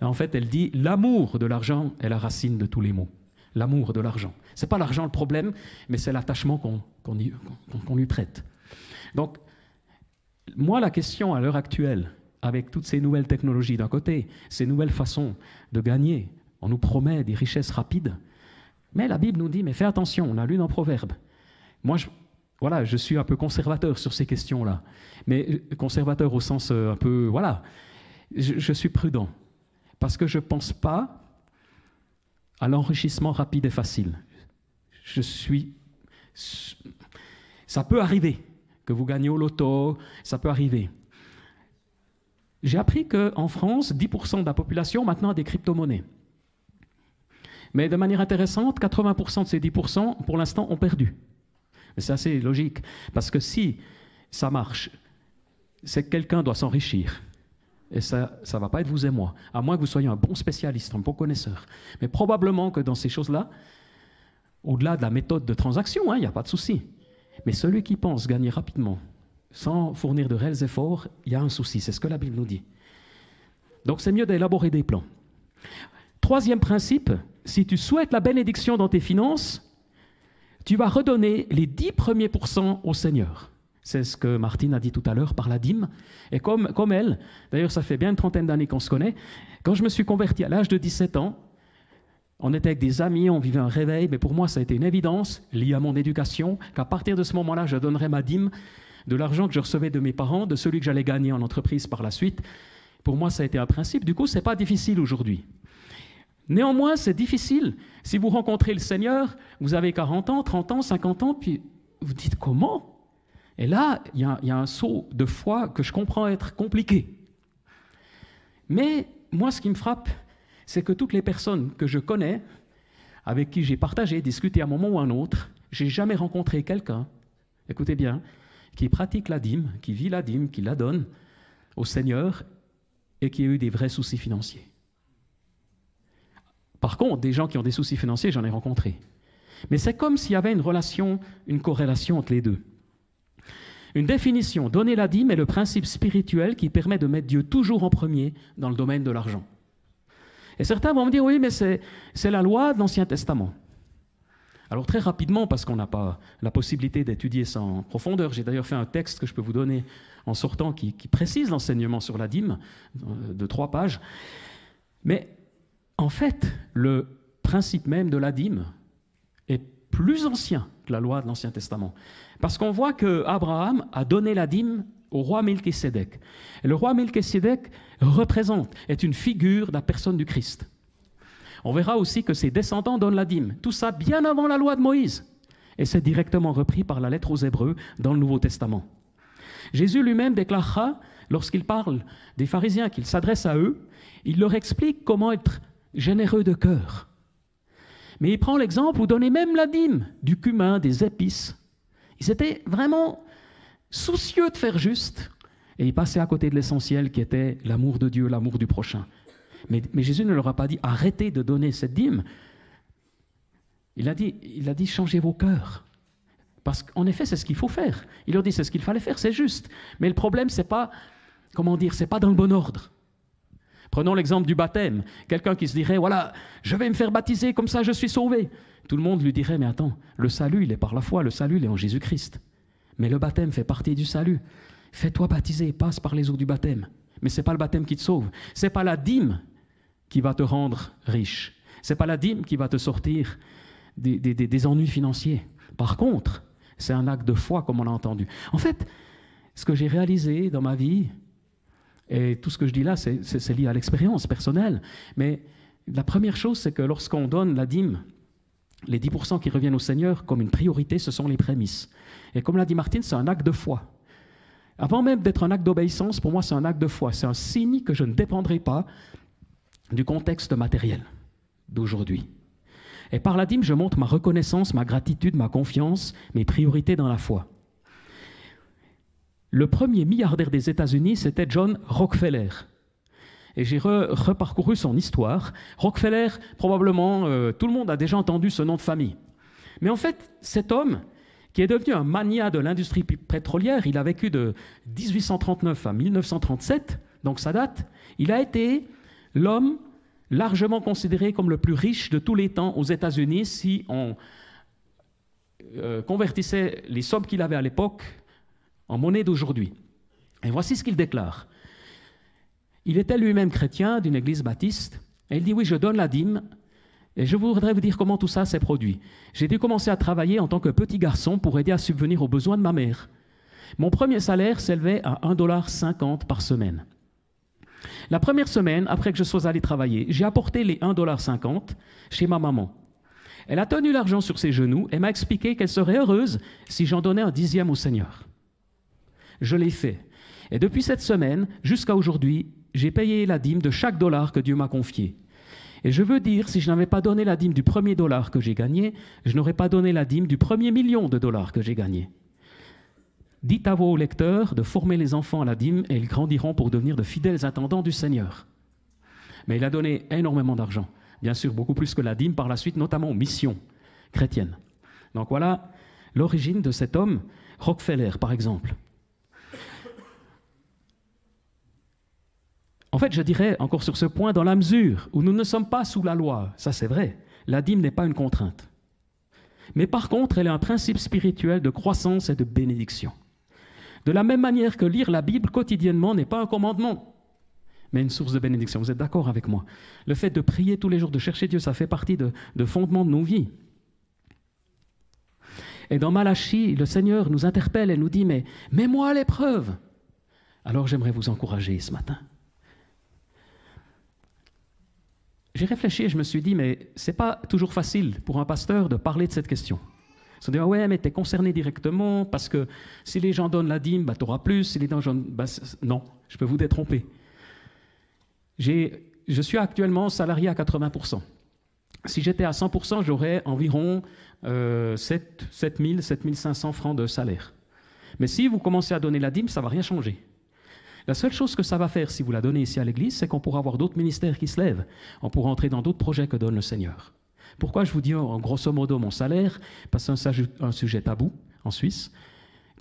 Et en fait, elle dit « L'amour de l'argent est la racine de tous les maux ». L'amour de l'argent. Ce n'est pas l'argent le problème, mais c'est l'attachement qu'on lui prête. Donc, moi, la question à l'heure actuelle, avec toutes ces nouvelles technologies d'un côté, ces nouvelles façons de gagner, on nous promet des richesses rapides, mais la Bible nous dit, mais fais attention, on a lu dans Proverbes. Moi, je suis un peu conservateur sur ces questions-là, mais conservateur au sens un peu, je suis prudent, parce que je ne pense pas à l'enrichissement rapide et facile. Ça peut arriver que vous gagnez au loto, ça peut arriver. J'ai appris qu'en France, 10% de la population maintenant a des crypto-monnaies. Mais de manière intéressante, 80% de ces 10%, pour l'instant, ont perdu. Mais c'est assez logique, parce que si ça marche, c'est que quelqu'un doit s'enrichir. Et ça ne va pas être vous et moi, à moins que vous soyez un bon spécialiste, un bon connaisseur. Mais probablement que dans ces choses-là, au-delà de la méthode de transaction, il n'y a pas de souci. Mais celui qui pense gagner rapidement, sans fournir de réels efforts, il y a un souci, c'est ce que la Bible nous dit. Donc c'est mieux d'élaborer des plans. Troisième principe, si tu souhaites la bénédiction dans tes finances, tu vas redonner les 10 premiers % au Seigneur. C'est ce que Martine a dit tout à l'heure par la dîme. Et comme elle, d'ailleurs ça fait bien une trentaine d'années qu'on se connaît, quand je me suis converti à l'âge de 17 ans, on était avec des amis, on vivait un réveil, mais pour moi ça a été une évidence, liée à mon éducation, qu'à partir de ce moment-là, je donnerais ma dîme, de l'argent que je recevais de mes parents, de celui que j'allais gagner en entreprise par la suite. Pour moi, ça a été un principe. Du coup, ce n'est pas difficile aujourd'hui. Néanmoins, c'est difficile. Si vous rencontrez le Seigneur, vous avez 40 ans, 30 ans, 50 ans, puis vous dites comment? Et là, il y a un saut de foi que je comprends être compliqué. Mais moi, ce qui me frappe, c'est que toutes les personnes que je connais, avec qui j'ai partagé, discuté à un moment ou à un autre, je n'ai jamais rencontré quelqu'un, écoutez bien, qui pratique la dîme, qui vit la dîme, qui la donne, au Seigneur et qui ait eu des vrais soucis financiers. Par contre, des gens qui ont des soucis financiers, j'en ai rencontré. Mais c'est comme s'il y avait une relation, une corrélation entre les deux. Une définition, donner la dîme est le principe spirituel qui permet de mettre Dieu toujours en premier dans le domaine de l'argent. Et certains vont me dire, oui, mais c'est la loi de l'Ancien Testament. Alors très rapidement, parce qu'on n'a pas la possibilité d'étudier ça en profondeur, j'ai d'ailleurs fait un texte que je peux vous donner en sortant qui précise l'enseignement sur la dîme, de 3 pages. Mais en fait, le principe même de la dîme est plus ancien que la loi de l'Ancien Testament. Parce qu'on voit qu'Abraham a donné la dîme au roi Melchisédek. Et le roi Melchisédek est une figure de la personne du Christ. On verra aussi que ses descendants donnent la dîme. Tout ça bien avant la loi de Moïse. Et c'est directement repris par la lettre aux Hébreux dans le Nouveau Testament. Jésus lui-même déclarera, lorsqu'il parle des pharisiens, qu'il s'adresse à eux, il leur explique comment être généreux de cœur. Mais il prend l'exemple où donner même la dîme, du cumin, des épices. Ils étaient vraiment soucieux de faire juste, et ils passaient à côté de l'essentiel qui était l'amour de Dieu, l'amour du prochain. Mais Jésus ne leur a pas dit « arrêtez de donner cette dîme ». Il a dit « changez vos cœurs ». Parce qu'en effet, c'est ce qu'il faut faire. Il leur dit « c'est ce qu'il fallait faire, c'est juste ». Mais le problème, c'est pas dans le bon ordre. Prenons l'exemple du baptême. Quelqu'un qui se dirait « voilà, je vais me faire baptiser, comme ça je suis sauvé ». Tout le monde lui dirait « mais attends, le salut, il est par la foi, le salut, il est en Jésus-Christ. Mais le baptême fait partie du salut. Fais-toi baptiser, passe par les eaux du baptême. Mais ce n'est pas le baptême qui te sauve. Ce n'est pas la dîme qui va te rendre riche. Ce n'est pas la dîme qui va te sortir des ennuis financiers. Par contre, c'est un acte de foi, comme on l'a entendu. En fait, ce que j'ai réalisé dans ma vie, et tout ce que je dis là, c'est lié à l'expérience personnelle, mais la première chose, c'est que lorsqu'on donne la dîme, les 10% qui reviennent au Seigneur comme une priorité, ce sont les prémices. Et comme l'a dit Martine, c'est un acte de foi. Avant même d'être un acte d'obéissance, pour moi, c'est un acte de foi. C'est un signe que je ne dépendrai pas du contexte matériel d'aujourd'hui. Et par la dîme, je montre ma reconnaissance, ma gratitude, ma confiance, mes priorités dans la foi. Le premier milliardaire des États-Unis, c'était John Rockefeller. Et j'ai reparcouru son histoire. Rockefeller, probablement, tout le monde a déjà entendu ce nom de famille. Mais en fait, cet homme, qui est devenu un magnat de l'industrie pétrolière, il a vécu de 1839 à 1937, donc ça date, il a été l'homme largement considéré comme le plus riche de tous les temps aux États-Unis si on convertissait les sommes qu'il avait à l'époque en monnaie d'aujourd'hui. Et voici ce qu'il déclare. Il était lui-même chrétien d'une église baptiste, et il dit « Oui, je donne la dîme, et je voudrais vous dire comment tout ça s'est produit. J'ai dû commencer à travailler en tant que petit garçon pour aider à subvenir aux besoins de ma mère. Mon premier salaire s'élevait à 1,50 $ par semaine. La première semaine, après que je sois allé travailler, j'ai apporté les 1,50 $ chez ma maman. Elle a tenu l'argent sur ses genoux et m'a expliqué qu'elle serait heureuse si j'en donnais un 10e au Seigneur. Je l'ai fait. Et depuis cette semaine, jusqu'à aujourd'hui, j'ai payé la dîme de chaque dollar que Dieu m'a confié. Et je veux dire, si je n'avais pas donné la dîme du premier dollar que j'ai gagné, je n'aurais pas donné la dîme du premier million de dollars que j'ai gagné. Dites à vos lecteurs de former les enfants à la dîme et ils grandiront pour devenir de fidèles intendants du Seigneur. Mais il a donné énormément d'argent, bien sûr beaucoup plus que la dîme par la suite, notamment aux missions chrétiennes. Donc voilà l'origine de cet homme, Rockefeller par exemple. En fait, je dirais encore sur ce point, dans la mesure où nous ne sommes pas sous la loi, ça c'est vrai, la dîme n'est pas une contrainte. Mais par contre, elle est un principe spirituel de croissance et de bénédiction. De la même manière que lire la Bible quotidiennement n'est pas un commandement, mais une source de bénédiction. Vous êtes d'accord avec moi? Le fait de prier tous les jours, de chercher Dieu, ça fait partie de fondements de nos vies. Et dans Malachie, le Seigneur nous interpelle et nous dit « Mais mets-moi à l'épreuve !» Alors j'aimerais vous encourager ce matin. J'ai réfléchi et je me suis dit, mais ce n'est pas toujours facile pour un pasteur de parler de cette question. Ils se disent, ah ouais, mais tu es concerné directement, parce que si les gens donnent la dîme, bah, tu auras plus, si les gens donnent... Bah, non, je peux vous détromper. Je suis actuellement salarié à 80%. Si j'étais à 100%, j'aurais environ 7 000, 7 500 francs de salaire. Mais si vous commencez à donner la dîme, ça ne va rien changer. La seule chose que ça va faire, si vous la donnez ici à l'Église, c'est qu'on pourra avoir d'autres ministères qui se lèvent. On pourra entrer dans d'autres projets que donne le Seigneur. Pourquoi je vous dis en grosso modo mon salaire? Parce que c'est un sujet tabou en Suisse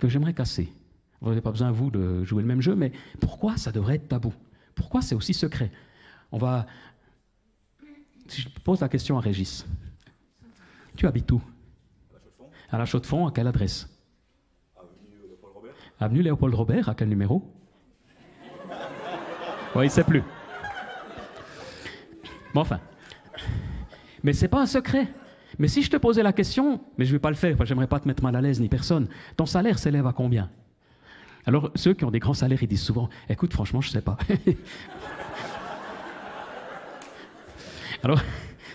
que j'aimerais casser. Vous n'avez pas besoin, vous, de jouer le même jeu, mais pourquoi ça devrait être tabou? Pourquoi c'est aussi secret? Si je pose la question à Régis, tu habites où? À la Chaux-de-Fonds, à quelle adresse? Avenue Léopold Robert, à quel numéro? Oui, il ne sait plus. Bon, enfin. Mais ce n'est pas un secret. Mais si je te posais la question, mais je ne vais pas le faire, parce que je n'aimerais pas te mettre mal à l'aise ni personne, ton salaire s'élève à combien? Alors, ceux qui ont des grands salaires, ils disent souvent, écoute, franchement, je ne sais pas. Alors,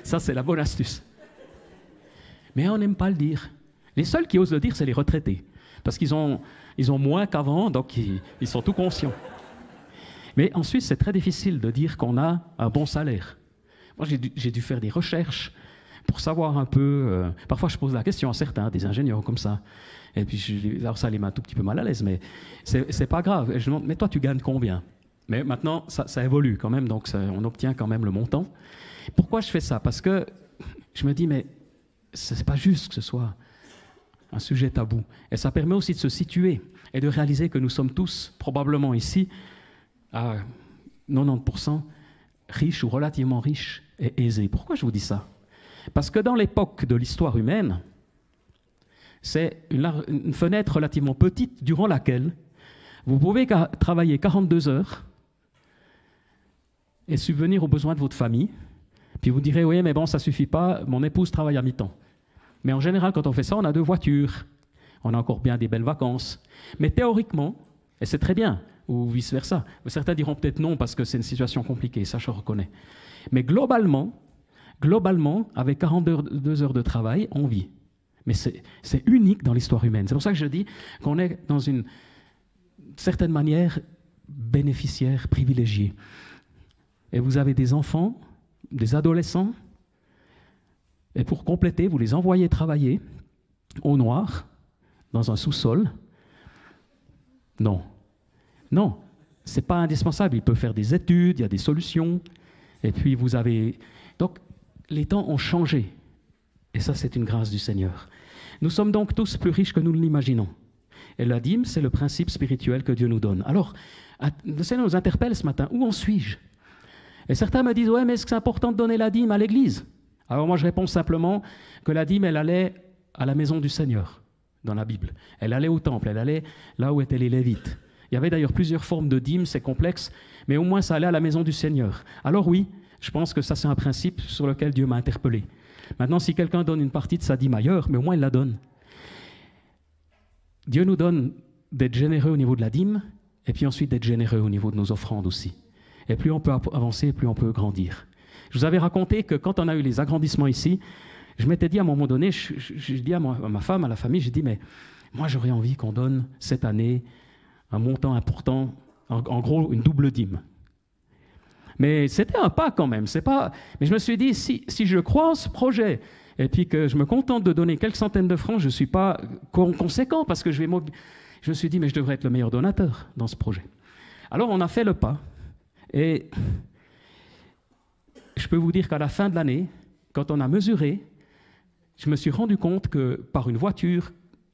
ça, c'est la bonne astuce. Mais on n'aime pas le dire. Les seuls qui osent le dire, c'est les retraités. Parce qu'ils ont moins qu'avant, donc ils sont tout conscients. Mais en Suisse, c'est très difficile de dire qu'on a un bon salaire. Moi, j'ai dû faire des recherches pour savoir un peu... parfois, je pose la question à certains, des ingénieurs comme ça. Et puis, alors ça les met un tout petit peu mal à l'aise, mais c'est pas grave. Et je demande, mais toi, tu gagnes combien? Mais maintenant, ça évolue quand même, donc on obtient quand même le montant. Pourquoi je fais ça? Parce que je me dis, mais c'est pas juste que ce soit un sujet tabou. Et ça permet aussi de se situer et de réaliser que nous sommes tous, probablement ici, à 90%, riches ou relativement riches et aisés. Pourquoi je vous dis ça? Parce que dans l'époque de l'histoire humaine, c'est une fenêtre relativement petite durant laquelle vous pouvez travailler 42 heures et subvenir aux besoins de votre famille. Puis vous direz, oui, mais bon, ça ne suffit pas, mon épouse travaille à mi-temps. Mais en général, quand on fait ça, on a 2 voitures, on a encore bien des belles vacances. Mais théoriquement, et c'est très bien, ou vice-versa, certains diront peut-être non parce que c'est une situation compliquée, ça je reconnais. Mais globalement, avec 42 heures de travail, on vit. Mais c'est unique dans l'histoire humaine. C'est pour ça que je dis qu'on est dans une certaine manière bénéficiaire, privilégié. Et vous avez des enfants, des adolescents, et pour compléter, vous les envoyez travailler au noir, dans un sous-sol. Non, ce n'est pas indispensable. Il peut faire des études, il y a des solutions. Et puis vous avez... Donc, les temps ont changé. Et ça, c'est une grâce du Seigneur. Nous sommes donc tous plus riches que nous ne l'imaginons. Et la dîme, c'est le principe spirituel que Dieu nous donne. Alors, le Seigneur nous interpelle ce matin. Où en suis-je? Et certains me disent, ouais, mais est-ce que c'est important de donner la dîme à l'Église? Alors moi, je réponds simplement que la dîme, elle allait à la maison du Seigneur, dans la Bible. Elle allait au temple, elle allait là où étaient les Lévites. Il y avait d'ailleurs plusieurs formes de dîme, c'est complexe, mais au moins ça allait à la maison du Seigneur. Alors oui, je pense que ça, c'est un principe sur lequel Dieu m'a interpellé. Maintenant, si quelqu'un donne une partie de sa dîme ailleurs, mais au moins il la donne. Dieu nous donne d'être généreux au niveau de la dîme, et puis ensuite d'être généreux au niveau de nos offrandes aussi. Et plus on peut avancer, plus on peut grandir. Je vous avais raconté que quand on a eu les agrandissements ici, je m'étais dit à un moment donné, j'ai dit à ma femme, à la famille, j'ai dit, mais moi j'aurais envie qu'on donne cette année un montant important, en gros une double dîme. Mais c'était un pas quand même. Mais je me suis dit, si je crois en ce projet, et puis que je me contente de donner quelques centaines de francs, je ne suis pas conséquent, parce que je me suis dit, mais je devrais être le meilleur donateur dans ce projet. Alors on a fait le pas, et je peux vous dire qu'à la fin de l'année, quand on a mesuré, je me suis rendu compte que par une voiture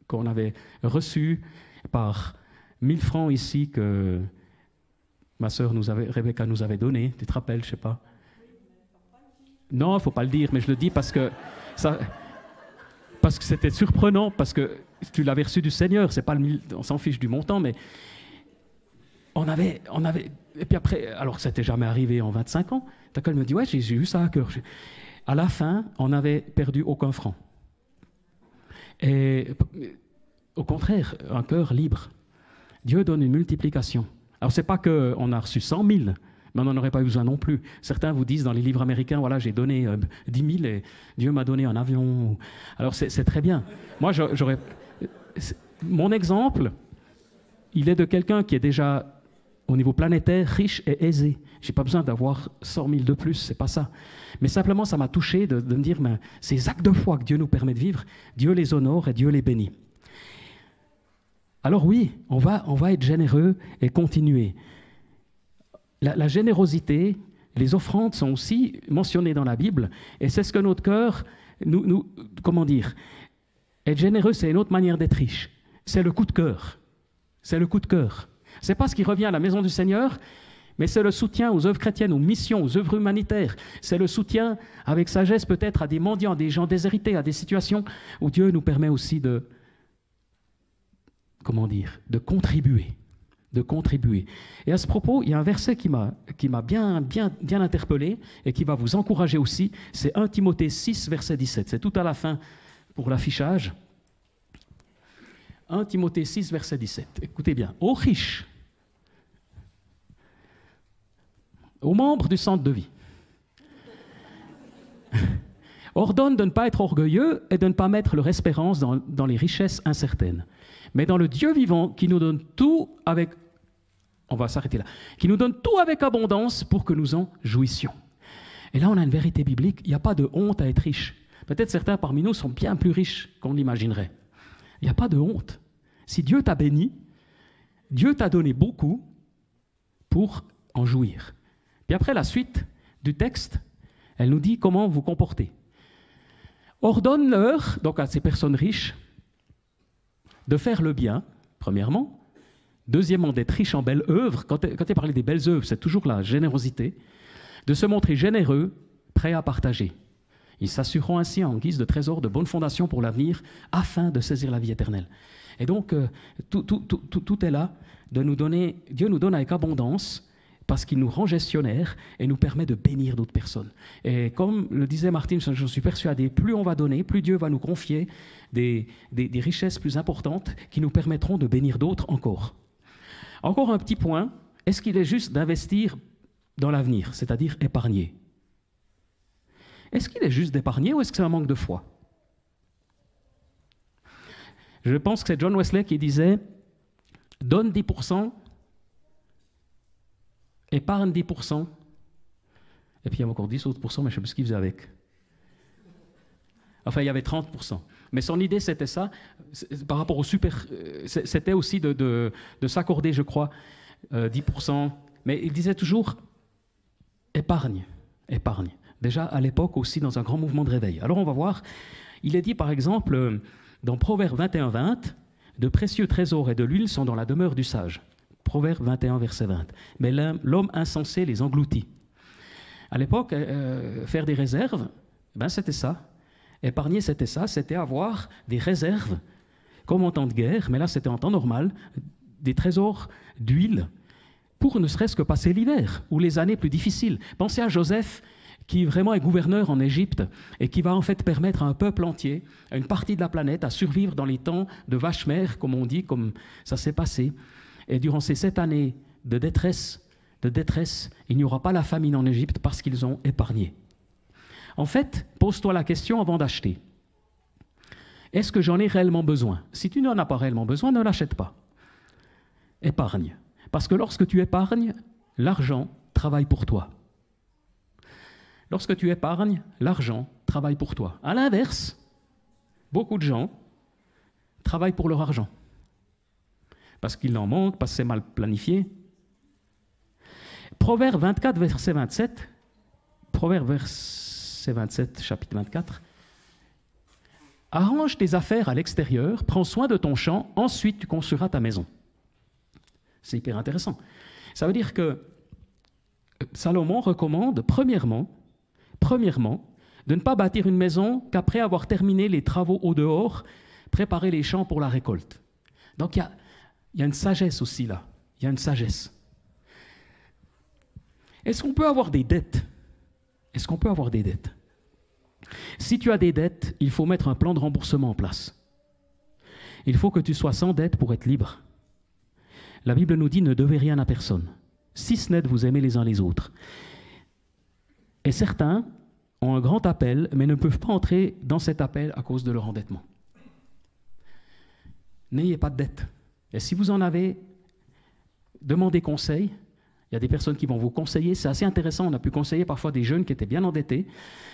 qu'on avait reçue, par 1000 francs ici que ma sœur Rebecca nous avait donné, tu te rappelles, je ne sais pas. Non, il ne faut pas le dire, mais je le dis parce que c'était surprenant, parce que tu l'avais reçu du Seigneur, c'est pas on s'en fiche du montant, mais on avait, et puis après, alors que ça n'était jamais arrivé en 25 ans, elle me dit, ouais, j'ai eu ça à cœur. À la fin, on n'avait perdu aucun franc. Et au contraire, un cœur libre. Dieu donne une multiplication. Alors, ce n'est pas qu'on a reçu 100 000, mais on n'en aurait pas eu besoin non plus. Certains vous disent dans les livres américains, voilà, j'ai donné 10 000 et Dieu m'a donné un avion. Alors, c'est très bien. Moi, mon exemple, il est de quelqu'un qui est déjà, au niveau planétaire, riche et aisé. Je n'ai pas besoin d'avoir 100 000 de plus, ce n'est pas ça. Mais simplement, ça m'a touché de me dire, ben, ces actes de foi que Dieu nous permet de vivre, Dieu les honore et Dieu les bénit. Alors oui, on va être généreux et continuer. La générosité, les offrandes sont aussi mentionnées dans la Bible, et c'est ce que notre cœur, comment dire, être généreux, c'est une autre manière d'être riche. C'est le coup de cœur. C'est le coup de cœur. C'est pas ce qui revient à la maison du Seigneur, mais c'est le soutien aux œuvres chrétiennes, aux missions, aux œuvres humanitaires. C'est le soutien avec sagesse peut-être à des mendiants, à des gens déshérités, à des situations où Dieu nous permet aussi de, comment dire, de contribuer. De contribuer. Et à ce propos, il y a un verset qui m'a bien interpellé et qui va vous encourager aussi. C'est 1 Timothée 6, verset 17. C'est tout à la fin pour l'affichage. 1 Timothée 6, verset 17. Écoutez bien. Aux riches, aux membres du centre de vie, ordonne de ne pas être orgueilleux et de ne pas mettre leur espérance dans les richesses incertaines, mais dans le Dieu vivant qui nous donne tout avec... On va s'arrêter là. Qui nous donne tout avec abondance pour que nous en jouissions. Et là, on a une vérité biblique. Il n'y a pas de honte à être riche. Peut-être certains parmi nous sont bien plus riches qu'on l'imaginerait. Il n'y a pas de honte. Si Dieu t'a béni, Dieu t'a donné beaucoup pour en jouir. Puis après, la suite du texte, elle nous dit comment vous comporter. Ordonne-leur, donc à ces personnes riches, de faire le bien, premièrement. Deuxièmement, d'être riche en belles œuvres. Quand tu parles des belles œuvres, c'est toujours la générosité. De se montrer généreux, prêt à partager. Ils s'assureront ainsi en guise de trésor de bonnes fondations pour l'avenir, afin de saisir la vie éternelle. Et donc, tout est là. Dieu nous donne avec abondance, parce qu'il nous rend gestionnaires et nous permet de bénir d'autres personnes. Et comme le disait Martine, je suis persuadé, plus on va donner, plus Dieu va nous confier des richesses plus importantes qui nous permettront de bénir d'autres encore. Encore un petit point, est-ce qu'il est juste d'investir dans l'avenir, c'est-à-dire épargner? Est-ce qu'il est juste d'épargner ou est-ce que c'est un manque de foi? Je pense que c'est John Wesley qui disait « Donne 10%, épargne 10%, et puis il y avait encore 10 autres pourcents, mais je ne sais plus ce qu'il faisait avec. Enfin, il y avait 30%. Mais son idée, c'était ça, par rapport au super... C'était aussi de s'accorder, je crois, 10%. Mais il disait toujours, épargne, épargne. Déjà, à l'époque aussi, dans un grand mouvement de réveil. Alors, on va voir, il est dit, par exemple, dans Proverbe 21-20, « De précieux trésors et de l'huile sont dans la demeure du sage. » Proverbe 21, verset 20. « Mais l'homme insensé les engloutit. » À l'époque, faire des réserves, ben, c'était ça. Épargner, c'était ça, c'était avoir des réserves, comme en temps de guerre, mais là c'était en temps normal, des trésors d'huile, pour ne serait-ce que passer l'hiver, ou les années plus difficiles. Pensez à Joseph, qui vraiment est gouverneur en Égypte, et qui va en fait permettre à un peuple entier, à une partie de la planète, à survivre dans les temps de vache-mère, comme on dit, comme ça s'est passé. Et durant ces 7 années de détresse, il n'y aura pas la famine en Égypte parce qu'ils ont épargné. En fait, pose-toi la question avant d'acheter. Est-ce que j'en ai réellement besoin? Si tu n'en as pas réellement besoin, ne l'achète pas. Épargne. Parce que lorsque tu épargnes, l'argent travaille pour toi. Lorsque tu épargnes, l'argent travaille pour toi. À l'inverse, beaucoup de gens travaillent pour leur argent. Parce qu'il en manque, parce que c'est mal planifié. Proverbe 24, verset 27. Proverbe verset 27, chapitre 24. Arrange tes affaires à l'extérieur, prends soin de ton champ, ensuite tu construiras ta maison. C'est hyper intéressant. Ça veut dire que Salomon recommande, premièrement, de ne pas bâtir une maison qu'après avoir terminé les travaux au dehors, préparer les champs pour la récolte. Donc il y a une sagesse aussi là. Il y a une sagesse. Est-ce qu'on peut avoir des dettes? Est-ce qu'on peut avoir des dettes? Si tu as des dettes, il faut mettre un plan de remboursement en place. Il faut que tu sois sans dette pour être libre. La Bible nous dit « Ne devez rien à personne, si ce n'est de vous aimer les uns les autres ». Et certains ont un grand appel, mais ne peuvent pas entrer dans cet appel à cause de leur endettement. N'ayez pas de dette. Et si vous en avez, demandez conseil. Il y a des personnes qui vont vous conseiller. C'est assez intéressant. On a pu conseiller parfois des jeunes qui étaient bien endettés.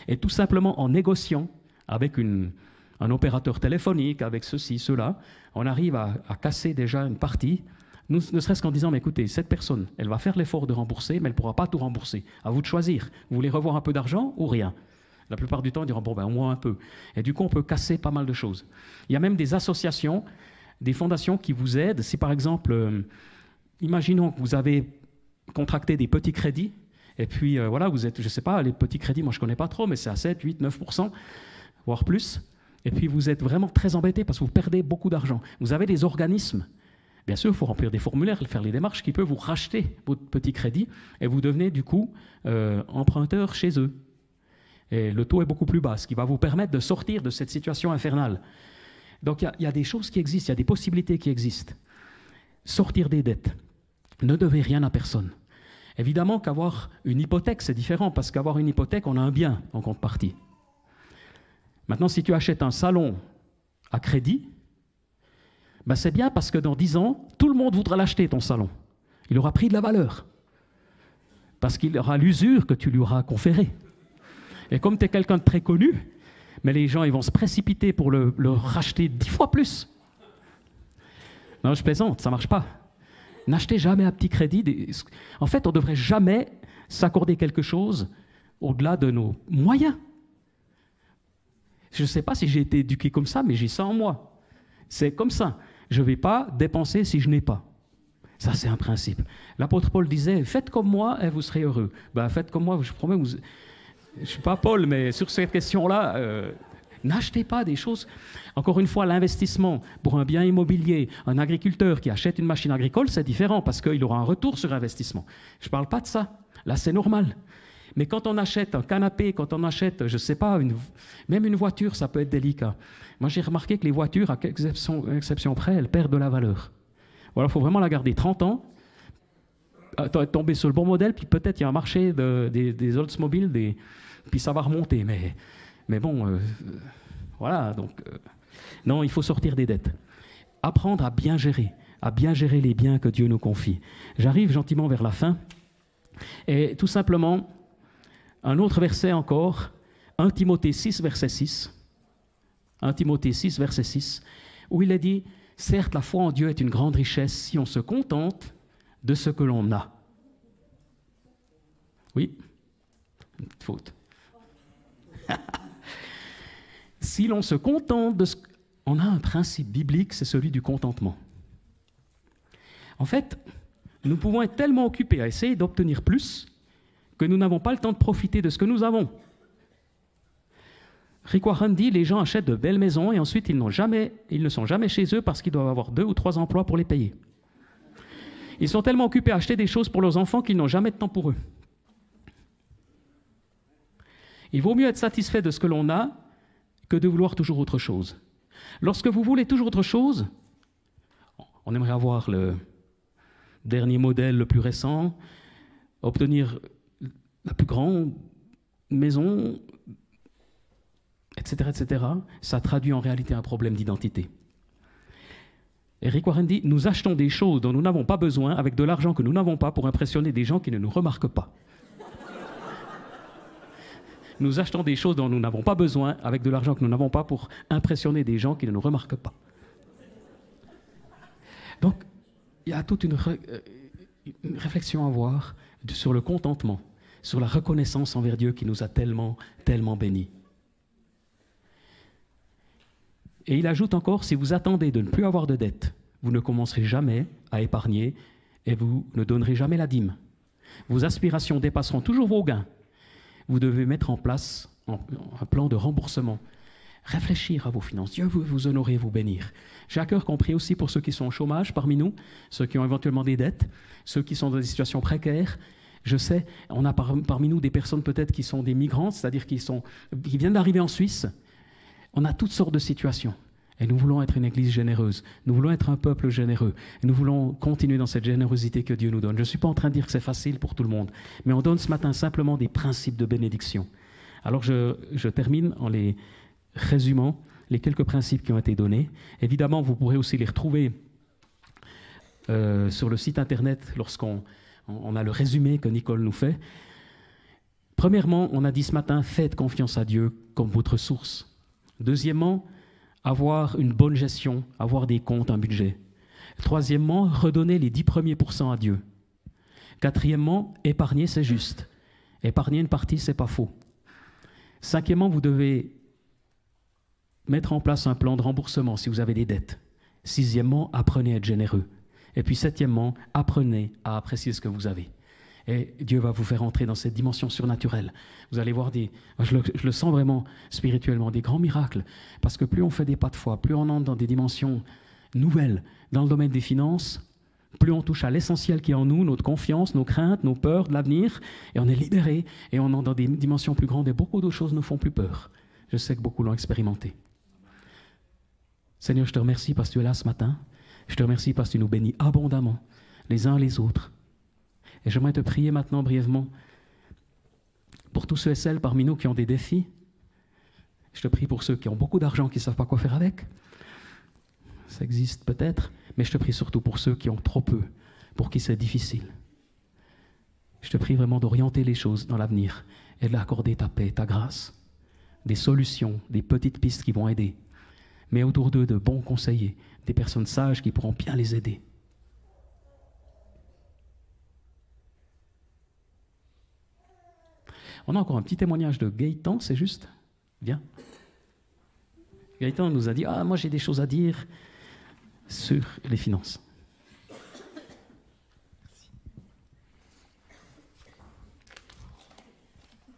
Et tout simplement en négociant avec un opérateur téléphonique, avec ceci, cela, on arrive à casser déjà une partie ne serait-ce qu'en disant, mais écoutez, cette personne, elle va faire l'effort de rembourser, mais elle ne pourra pas tout rembourser. À vous de choisir. Vous voulez revoir un peu d'argent ou rien? La plupart du temps, ils diront, bon, ben, au moins un peu. Et du coup, on peut casser pas mal de choses. Il y a même des associations, des fondations qui vous aident. Si par exemple, imaginons que vous avez contracté des petits crédits, et puis voilà, vous êtes, je ne sais pas, les petits crédits, moi je ne connais pas trop, mais c'est à 7, 8, 9%, voire plus. Et puis vous êtes vraiment très embêté parce que vous perdez beaucoup d'argent. Vous avez des organismes. Bien sûr, il faut remplir des formulaires, faire les démarches qui peuvent vous racheter votre petit crédit et vous devenez du coup emprunteur chez eux. Et le taux est beaucoup plus bas, ce qui va vous permettre de sortir de cette situation infernale. Donc il y a des choses qui existent, il y a des possibilités qui existent. Sortir des dettes. Ne devez rien à personne. Évidemment qu'avoir une hypothèque, c'est différent, parce qu'avoir une hypothèque, on a un bien en contrepartie. Maintenant, si tu achètes un salon à crédit, ben c'est bien parce que dans 10 ans, tout le monde voudra l'acheter, ton salon. Il aura pris de la valeur. Parce qu'il aura l'usure que tu lui auras conférée. Et comme tu es quelqu'un de très connu, mais les gens ils vont se précipiter pour le racheter 10 fois plus. Non, je plaisante, ça ne marche pas. N'achetez jamais à petit crédit. En fait, on ne devrait jamais s'accorder quelque chose au-delà de nos moyens. Je ne sais pas si j'ai été éduqué comme ça, mais j'ai ça en moi. C'est comme ça. Je ne vais pas dépenser si je n'ai pas. Ça, c'est un principe. L'apôtre Paul disait, faites comme moi et vous serez heureux. Ben, faites comme moi, je promets, je ne suis pas Paul, mais sur cette question-là, n'achetez pas des choses. Encore une fois, l'investissement pour un bien immobilier, un agriculteur qui achète une machine agricole, c'est différent parce qu'il aura un retour sur investissement. Je ne parle pas de ça. Là, c'est normal. Mais quand on achète un canapé, quand on achète, je ne sais pas, même une voiture, ça peut être délicat. Moi, j'ai remarqué que les voitures, à quelques exceptions près, elles perdent de la valeur. Voilà, il faut vraiment la garder 30 ans, tomber sur le bon modèle, puis peut-être il y a un marché des Oldsmobile, puis ça va remonter. Mais bon, voilà, donc non, il faut sortir des dettes. Apprendre à bien gérer les biens que Dieu nous confie. J'arrive gentiment vers la fin, et tout simplement, un autre verset encore, 1 Timothée 6, verset 6. 1 Timothée 6, verset 6, où il est dit, « Certes, la foi en Dieu est une grande richesse si on se contente de ce que l'on a. » Oui, une petite faute. Si l'on se contente de ce... On a un principe biblique, c'est celui du contentement. En fait, nous pouvons être tellement occupés à essayer d'obtenir plus que nous n'avons pas le temps de profiter de ce que nous avons. Rick Warren dit, les gens achètent de belles maisons et ensuite ils ne sont jamais chez eux parce qu'ils doivent avoir 2 ou 3 emplois pour les payer. Ils sont tellement occupés à acheter des choses pour leurs enfants qu'ils n'ont jamais de temps pour eux. Il vaut mieux être satisfait de ce que l'on a que de vouloir toujours autre chose. Lorsque vous voulez toujours autre chose, on aimerait avoir le dernier modèle le plus récent, obtenir la plus grande maison, etc., etc., ça traduit en réalité un problème d'identité. Rick Warren dit, nous achetons des choses dont nous n'avons pas besoin avec de l'argent que nous n'avons pas pour impressionner des gens qui ne nous remarquent pas. Nous achetons des choses dont nous n'avons pas besoin avec de l'argent que nous n'avons pas pour impressionner des gens qui ne nous remarquent pas. Donc, il y a toute une réflexion à avoir sur le contentement, sur la reconnaissance envers Dieu qui nous a tellement, tellement bénis. Et il ajoute encore, si vous attendez de ne plus avoir de dette, vous ne commencerez jamais à épargner et vous ne donnerez jamais la dîme. Vos aspirations dépasseront toujours vos gains. Vous devez mettre en place un plan de remboursement. Réfléchir à vos finances. Dieu veut vous honorer, vous bénir. J'ai à cœur compris aussi pour ceux qui sont au chômage parmi nous, ceux qui ont éventuellement des dettes, ceux qui sont dans des situations précaires. Je sais, on a parmi nous des personnes peut-être qui sont des migrants, c'est-à-dire qui viennent d'arriver en Suisse. On a toutes sortes de situations. Et nous voulons être une église généreuse. Nous voulons être un peuple généreux. Et nous voulons continuer dans cette générosité que Dieu nous donne. Je ne suis pas en train de dire que c'est facile pour tout le monde, mais on donne ce matin simplement des principes de bénédiction. Alors je termine en les résumant, les quelques principes qui ont été donnés. Évidemment, vous pourrez aussi les retrouver sur le site internet lorsqu'on a le résumé que Nicole nous fait. Premièrement, on a dit ce matin, faites confiance à Dieu comme votre source. Deuxièmement, avoir une bonne gestion, avoir des comptes, un budget. Troisièmement, redonner les 10 premiers pourcents à Dieu. Quatrièmement, épargner, c'est juste. Épargner une partie, c'est pas faux. Cinquièmement, vous devez mettre en place un plan de remboursement si vous avez des dettes. Sixièmement, apprenez à être généreux. Et puis septièmement, apprenez à apprécier ce que vous avez. Et Dieu va vous faire entrer dans cette dimension surnaturelle. Vous allez voir je le sens vraiment spirituellement, des grands miracles. Parce que plus on fait des pas de foi, plus on entre dans des dimensions nouvelles dans le domaine des finances, plus on touche à l'essentiel qui est en nous, notre confiance, nos craintes, nos peurs de l'avenir, et on est libéré, et on entre dans des dimensions plus grandes, et beaucoup d'autres choses ne font plus peur. Je sais que beaucoup l'ont expérimenté. Seigneur, je te remercie parce que tu es là ce matin. Je te remercie parce que tu nous bénis abondamment, les uns les autres. Et j'aimerais te prier maintenant brièvement pour tous ceux et celles parmi nous qui ont des défis. Je te prie pour ceux qui ont beaucoup d'argent, qui ne savent pas quoi faire avec. Ça existe peut-être, mais je te prie surtout pour ceux qui ont trop peu, pour qui c'est difficile. Je te prie vraiment d'orienter les choses dans l'avenir et de leur accorder ta paix, ta grâce, des solutions, des petites pistes qui vont aider, mais autour d'eux de bons conseillers, des personnes sages qui pourront bien les aider. On a encore un petit témoignage de Gaëtan, c'est juste? Viens. Gaëtan nous a dit « Ah, moi j'ai des choses à dire sur les finances. »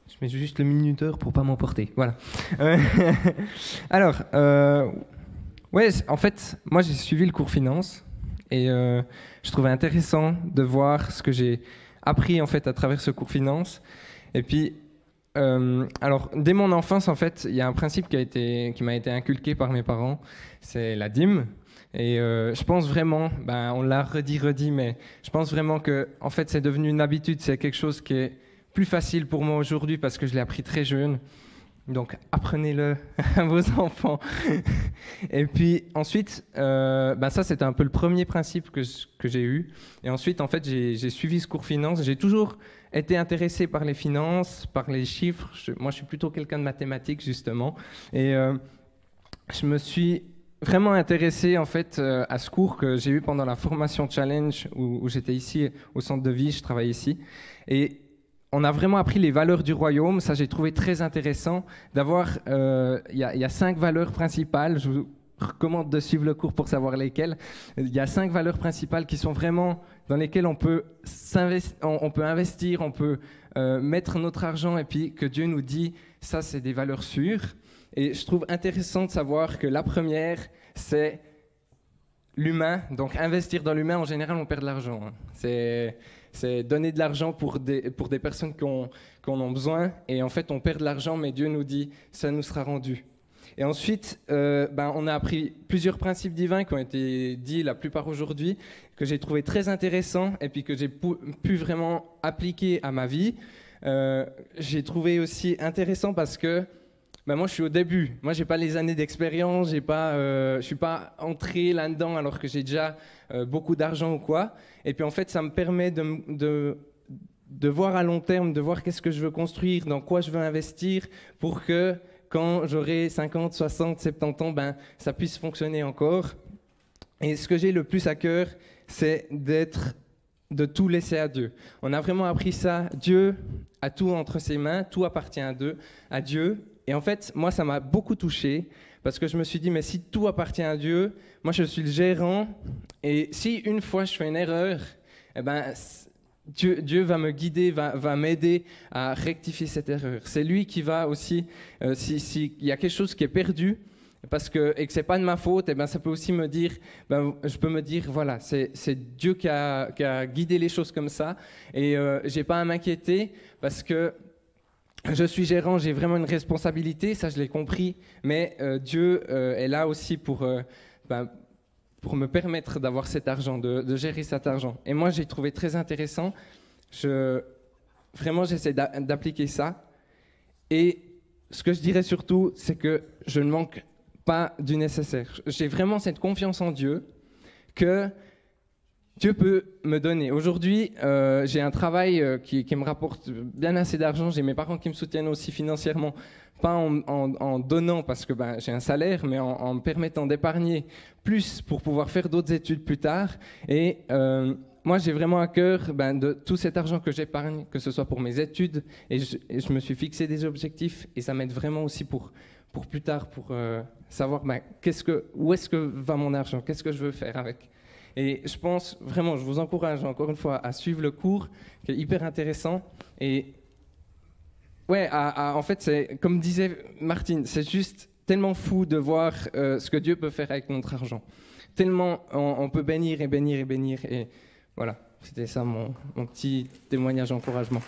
Je mets juste le minuteur pour ne pas m'emporter. Voilà. Alors, ouais, en fait, moi j'ai suivi le cours finance et je trouvais intéressant de voir ce que j'ai appris en fait à travers ce cours finance. Et puis, alors, dès mon enfance, en fait, il y a un principe qui m'a été inculqué par mes parents, c'est la dîme. Et je pense vraiment, on l'a redit, mais je pense vraiment que, en fait, c'est devenu une habitude, c'est quelque chose qui est plus facile pour moi aujourd'hui parce que je l'ai appris très jeune. Donc, apprenez-le à vos enfants. Et puis, ensuite, ça, c'était un peu le premier principe que j'ai eu. Et ensuite, en fait, j'ai suivi ce cours finance. J'ai toujours été intéressé par les finances, par les chiffres. Moi, je suis plutôt quelqu'un de mathématiques, justement. Et je me suis vraiment intéressé, en fait, à ce cours que j'ai eu pendant la formation Challenge, où j'étais ici, au centre de vie, je travaille ici. Et on a vraiment appris les valeurs du royaume. Ça, j'ai trouvé très intéressant d'avoir... Il y a 5 valeurs principales. Je vous recommande de suivre le cours pour savoir lesquelles. Il y a 5 valeurs principales qui sont vraiment dans lesquelles on peut investir, on peut mettre notre argent et puis que Dieu nous dit, ça, c'est des valeurs sûres. Et je trouve intéressant de savoir que la première, c'est l'humain. Donc, investir dans l'humain, en général, on perd de l'argent. Hein. C'est donner de l'argent pour des personnes qui en ont besoin. Et en fait, on perd de l'argent, mais Dieu nous dit, ça nous sera rendu. Et ensuite, on a appris plusieurs principes divins qui ont été dits la plupart aujourd'hui, que j'ai trouvé très intéressants et puis que j'ai pu vraiment appliquer à ma vie. J'ai trouvé aussi intéressant parce que moi, je suis au début. Moi, je n'ai pas les années d'expérience, je ne suis pas entré là-dedans alors que j'ai déjà beaucoup d'argent ou quoi. Et puis, en fait, ça me permet de voir à long terme, de voir qu'est-ce que je veux construire, dans quoi je veux investir pour que quand j'aurai 50, 60, 70 ans, ça puisse fonctionner encore. Et ce que j'ai le plus à cœur, c'est de tout laisser à Dieu. On a vraiment appris ça. Dieu a tout entre ses mains, tout appartient à Dieu. Et en fait, moi, ça m'a beaucoup touché parce que je me suis dit, mais si tout appartient à Dieu, moi, je suis le gérant. Et si une fois je fais une erreur, Dieu va me guider, va m'aider à rectifier cette erreur. C'est lui qui va aussi, s'il y a quelque chose qui est perdu, et que c'est pas de ma faute, ça peut aussi me dire, je peux me dire, voilà, c'est Dieu qui a guidé les choses comme ça, et j'ai pas à m'inquiéter parce que je suis gérant, j'ai vraiment une responsabilité, ça je l'ai compris, mais Dieu est là aussi pour me permettre d'avoir cet argent, de gérer cet argent. Et moi, j'ai trouvé très intéressant. Vraiment, j'essaie d'appliquer ça. Et ce que je dirais surtout, c'est que je ne manque pas du nécessaire. J'ai vraiment cette confiance en Dieu que Dieu peut me donner. Aujourd'hui, j'ai un travail qui me rapporte bien assez d'argent. J'ai mes parents qui me soutiennent aussi financièrement, pas en donnant parce que j'ai un salaire, mais en me permettant d'épargner plus pour pouvoir faire d'autres études plus tard. Et moi, j'ai vraiment à cœur de tout cet argent que j'épargne, que ce soit pour mes études, et je me suis fixé des objectifs, et ça m'aide vraiment aussi pour plus tard, pour savoir où est-ce que va mon argent, qu'est-ce que je veux faire avec. Et je pense vraiment, je vous encourage encore une fois à suivre le cours, qui est hyper intéressant. Et ouais, en fait, c'est comme disait Martine, c'est juste tellement fou de voir ce que Dieu peut faire avec notre argent. Tellement on peut bénir et bénir et bénir. Et voilà, c'était ça mon petit témoignage d'encouragement.